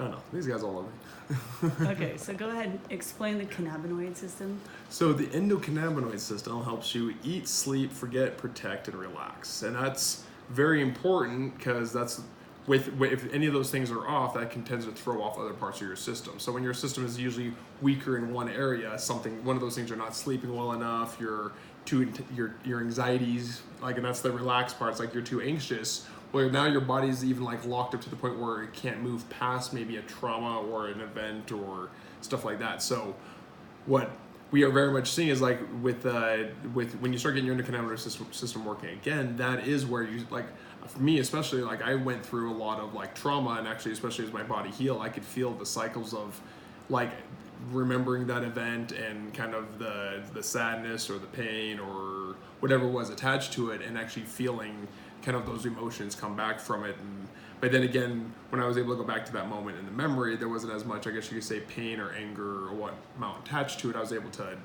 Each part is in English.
Oh no, these guys all love me. Okay, so go ahead and explain the cannabinoid system. So the endocannabinoid system helps you eat, sleep, forget, protect, and relax, and that's very important because that's if any of those things are off, that can tend to throw off other parts of your system. So when your system is usually weaker in one area, one of those things, are not sleeping well enough, your anxieties, like, and that's the relaxed parts, like you're too anxious. Well, now your body's even like locked up to the point where it can't move past maybe a trauma or an event or stuff like that. So what we are very much seeing is like with when you start getting your endocannabinoid system working again, that is where you, like, for me especially, like I went through a lot of like trauma, and actually especially as my body healed, I could feel the cycles of like remembering that event and kind of the sadness or the pain or whatever was attached to it, and actually feeling kind of those emotions come back from it. But then again, when I was able to go back to that moment in the memory, there wasn't as much, I guess you could say, pain or anger or what amount attached to it. I was able to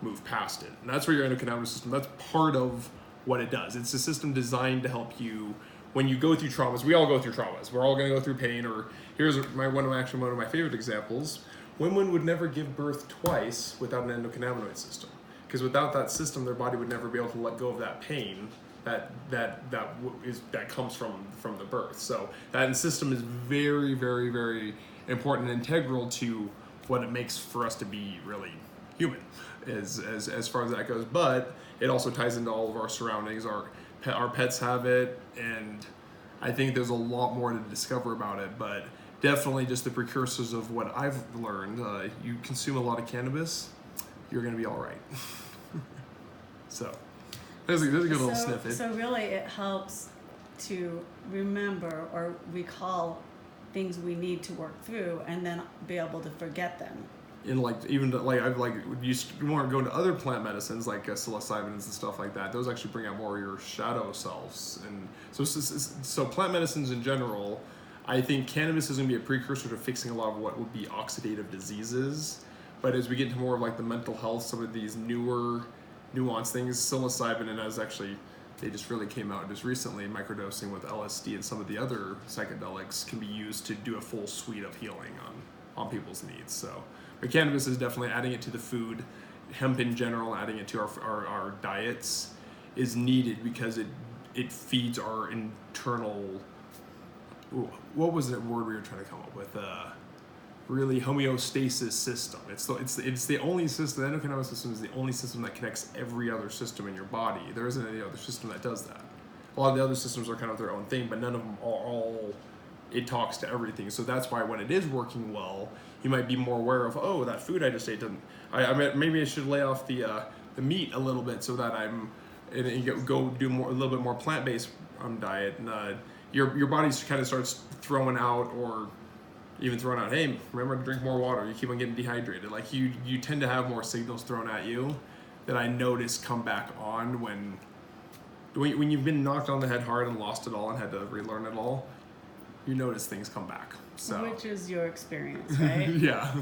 move past it. And that's where your endocannabinoid system, that's part of what it does. It's a system designed to help you when you go through traumas. We all go through traumas. We're all going to go through pain. Or here's one of my favorite examples. Women would never give birth twice without an endocannabinoid system, because without that system, their body would never be able to let go of that pain that comes from the birth. So that system is very, very, very important and integral to what it makes for us to be really human, as far as that goes. But it also ties into all of our surroundings. Our pets have it, and I think there's a lot more to discover about it. But definitely just the precursors of what I've learned. You consume a lot of cannabis, you're going to be all right. So there's a good little snippet. So really it helps to remember or recall things we need to work through, and then be able to forget them. And like even like I've like you want to go into other plant medicines like psilocybins and stuff like that. Those actually bring out more of your shadow selves, and so plant medicines in general. I think cannabis is going to be a precursor to fixing a lot of what would be oxidative diseases. But as we get into more of like the mental health, some of these newer nuanced things, psilocybin, and as actually they just really came out just recently, microdosing with LSD and some of the other psychedelics can be used to do a full suite of healing on people's needs. So, but cannabis is definitely adding it to the food. Hemp in general, adding it to our diets is needed because it feeds our internal. What was the word we were trying to come up with? Really homeostasis system. It's the only system. The endocannabinoid system is the only system that connects every other system in your body. There isn't any other system that does that. A lot of the other systems are kind of their own thing, but none of them are all. It talks to everything. So that's why when it is working well, you might be more aware of, oh, that food I just ate didn't. Maybe I should lay off the meat a little bit so that I'm and go do a little bit more plant-based diet, and your body kind of starts throwing out or even throwing out, hey, remember to drink more water. You keep on getting dehydrated. Like you tend to have more signals thrown at you that I notice come back on when you've been knocked on the head hard and lost it all and had to relearn it all. You notice things come back. So which is your experience, right? Yeah,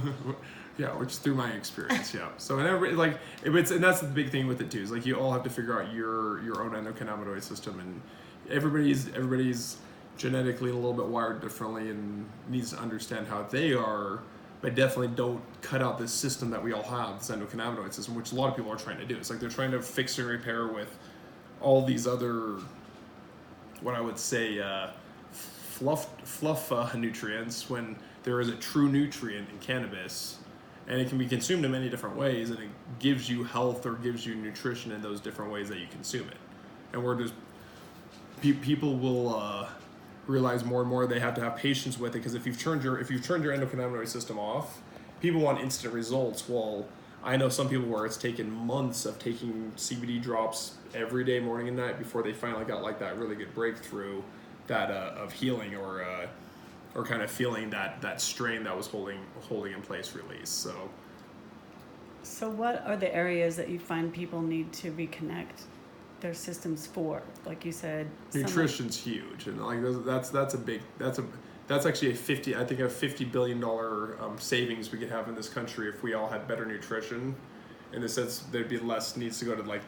which is through my experience. Yeah. So and that's the big thing with it too. Is like you all have to figure out your own endocannabinoid system, and everybody's genetically a little bit wired differently and needs to understand how they are, but definitely don't cut out this system that we all have, this endocannabinoid system, which a lot of people are trying to do. It's like they're trying to fix and repair with all these other, what I would say, fluff nutrients, when there is a true nutrient in cannabis, and it can be consumed in many different ways, and it gives you health or gives you nutrition in those different ways that you consume it. And we're just people will realize more and more they have to have patience with it, because if you've turned your endocannabinoid system off, people want instant results. Well, I know some people where it's taken months of taking CBD drops every day, morning and night, before they finally got like that really good breakthrough that of healing or kind of feeling that strain that was holding in place release. So what are the areas that you find people need to reconnect their systems for? Like you said, nutrition's huge, and like that's actually a $50 billion savings we could have in this country if we all had better nutrition. In the sense, there'd be less needs to go to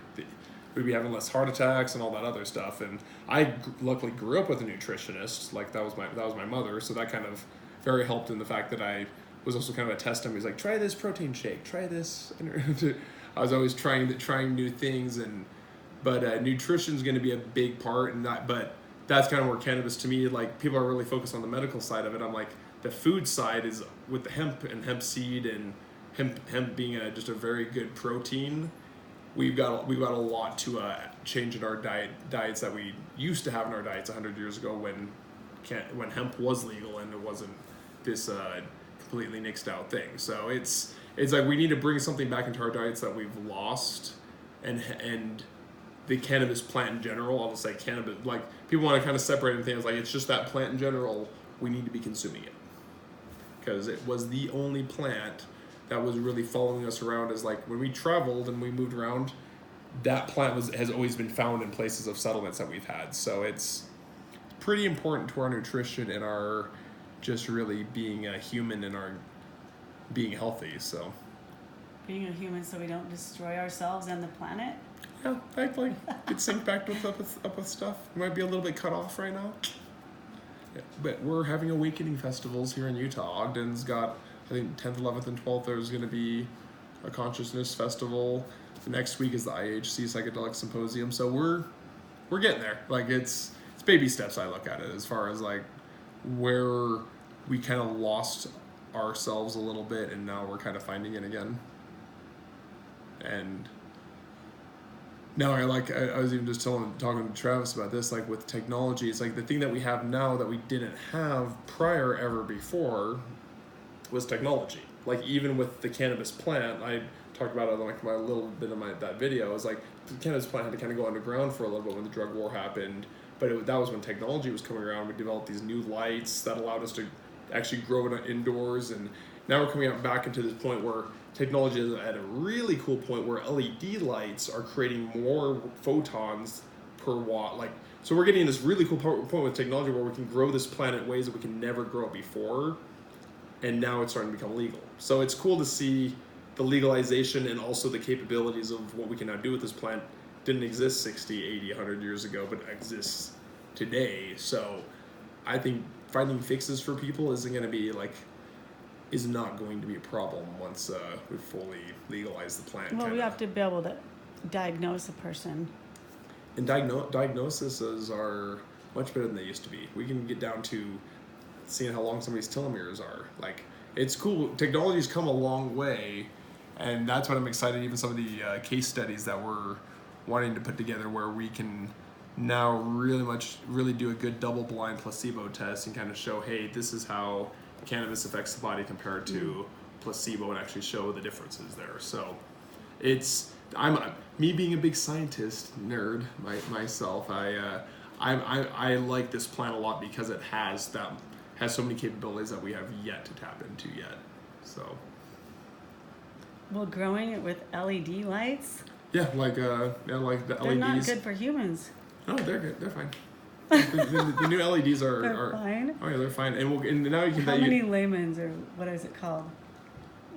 we'd be having less heart attacks and all that other stuff. And I luckily grew up with a nutritionist. Like that was my mother, so that kind of very helped in the fact that I was also kind of a test dummy. He was like, try this protein shake, try this. I was always trying new things, but nutrition is going to be a big part, but that's kind of where cannabis, to me, like, people are really focused on the medical side of it. I'm like, the food side is with the hemp and hemp seed and hemp being just a very good protein. We've got a lot to change in our diets that we used to have in our diets 100 years ago when hemp was legal and it wasn't this completely nixed out thing. So it's like we need to bring something back into our diets that we've lost, and the cannabis plant in general. I'll just say cannabis. Like, people want to kind of separate things. Like, it's just that plant in general. We need to be consuming it because it was the only plant that was really following us around. As like when we traveled and we moved around, that plant has always been found in places of settlements that we've had. So it's pretty important to our nutrition and our just really being a human and our being healthy. So being a human, so we don't destroy ourselves and the planet. Yeah, I could sync back up with stuff. We might be a little bit cut off right now. Yeah, but we're having awakening festivals here in Utah. Ogden's got, I think, 10th, 11th, and 12th. There's going to be a consciousness festival. The next week is the IHC Psychedelic Symposium. So we're getting there. Like, it's baby steps. I look at it as far as like where we kind of lost ourselves a little bit, and now we're kind of finding it again. And now I was even just talking to Travis about this, like with technology, it's like the thing that we have now that we didn't have prior ever before was technology. Like, even with the cannabis plant, I talked about it like my little bit of that video. It was like the cannabis plant had to kind of go underground for a little bit when the drug war happened, but that was when technology was coming around. We developed these new lights that allowed us to actually grow it indoors, and now we're coming out back into this point where technology is at a really cool point where LED lights are creating more photons per watt. Like, so we're getting this really cool point with technology where we can grow this plant in ways that we can never grow it before, and now it's starting to become legal. So it's cool to see the legalization and also the capabilities of what we can now do with this plant. Didn't exist 60, 80, 100 years ago, but exists today. So I think finding fixes for people is not going to be a problem once we fully legalize the plant. Well, we have to be able to diagnose a person. And diagnoses are much better than they used to be. We can get down to seeing how long somebody's telomeres are. Like, it's cool. Technology's come a long way, and that's what I'm excited. Even some of the case studies that we're wanting to put together, where we can now really do a good double-blind placebo test and kind of show, hey, this is how cannabis affects the body compared to placebo, and actually show the differences there. So me being a big scientist nerd myself. I like this plant a lot because it has so many capabilities that we have yet to tap into yet. So, well, growing it with LED lights. Yeah, like the LEDs. They're not good for humans. No, they're good. They're fine. The new LEDs are fine. Oh yeah, they're fine. And now you can. How many lamens, or what is it called?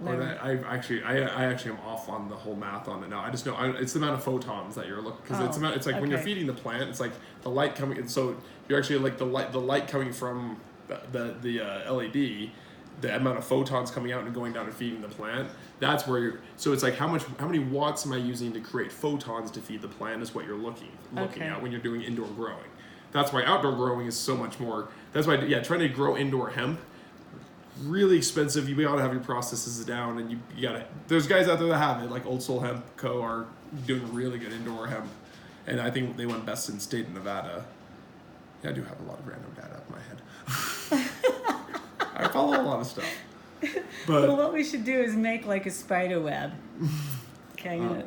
I actually am off on the whole math on it now. I just know it's the amount of photons that you're looking, because it's like when you're feeding the plant, it's like the light coming. So you're actually like the light coming from the LED, the amount of photons coming out and going down and feeding the plant. That's where you're. So it's like how many watts am I using to create photons to feed the plant is what you're looking at when you're doing indoor growing. That's why outdoor growing is so much more. That's why trying to grow indoor hemp, really expensive. You gotta have your processes down, and you gotta. There's guys out there that have it, like Old Soul Hemp Co. are doing really good indoor hemp, and I think they went best in state of Nevada. Yeah, I do have a lot of random data up my head. I follow a lot of stuff. But well, what we should do is make like a spider web. Okay,